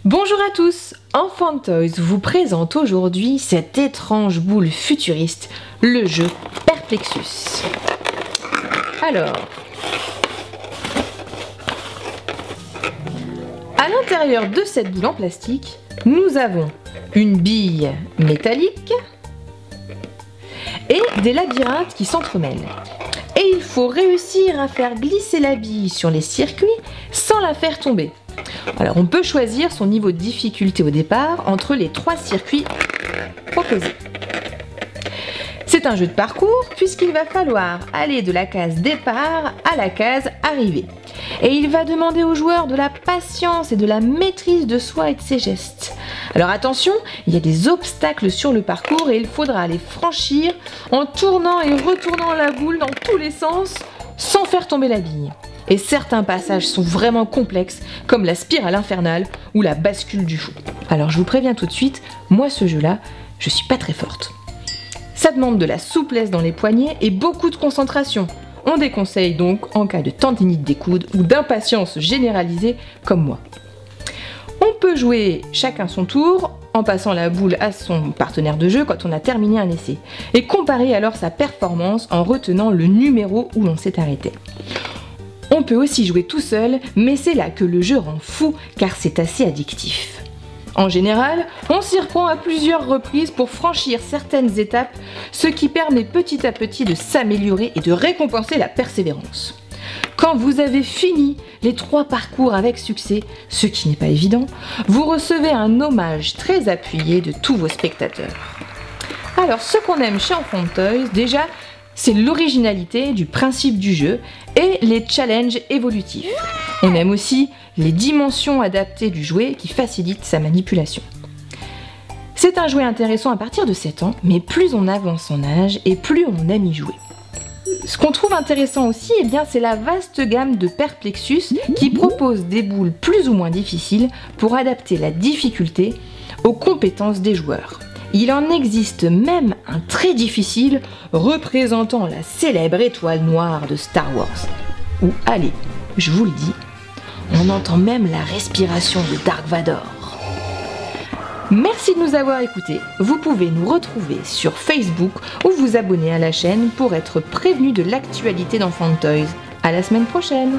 Bonjour à tous, Enfant Toys vous présente aujourd'hui cette étrange boule futuriste, le jeu Perplexus. Alors, à l'intérieur de cette boule en plastique, nous avons une bille métallique et des labyrinthes qui s'entremêlent. Et il faut réussir à faire glisser la bille sur les circuits sans la faire tomber. Alors on peut choisir son niveau de difficulté au départ entre les 3 circuits proposés. C'est un jeu de parcours puisqu'il va falloir aller de la case départ à la case arrivée. Et il va demander aux joueurs de la patience et de la maîtrise de soi et de ses gestes. Alors attention, il y a des obstacles sur le parcours et il faudra les franchir en tournant et retournant la boule dans tous les sens sans faire tomber la bille. Et certains passages sont vraiment complexes, comme la spirale infernale ou la bascule du fou. Alors je vous préviens tout de suite, moi ce jeu-là, je suis pas très forte. Ça demande de la souplesse dans les poignets et beaucoup de concentration. On déconseille donc en cas de tendinite des coudes ou d'impatience généralisée comme moi. On peut jouer chacun son tour en passant la boule à son partenaire de jeu quand on a terminé un essai et comparer alors sa performance en retenant le numéro où l'on s'est arrêté. On peut aussi jouer tout seul, mais c'est là que le jeu rend fou car c'est assez addictif. En général, on s'y reprend à plusieurs reprises pour franchir certaines étapes, ce qui permet petit à petit de s'améliorer et de récompenser la persévérance. Quand vous avez fini les 3 parcours avec succès, ce qui n'est pas évident, vous recevez un hommage très appuyé de tous vos spectateurs. Alors ce qu'on aime chez Enfant Toys, déjà, c'est l'originalité du principe du jeu et les challenges évolutifs. On aime aussi les dimensions adaptées du jouet qui facilitent sa manipulation. C'est un jouet intéressant à partir de 7 ans, mais plus on avance en âge et plus on aime y jouer. Ce qu'on trouve intéressant aussi, c'est la vaste gamme de Perplexus qui propose des boules plus ou moins difficiles pour adapter la difficulté aux compétences des joueurs. Il en existe même un très difficile représentant la célèbre étoile noire de Star Wars. Où, allez, je vous le dis, on entend même la respiration de Dark Vador. Merci de nous avoir écoutés. Vous pouvez nous retrouver sur Facebook ou vous abonner à la chaîne pour être prévenu de l'actualité d'Enfant Toys. À la semaine prochaine!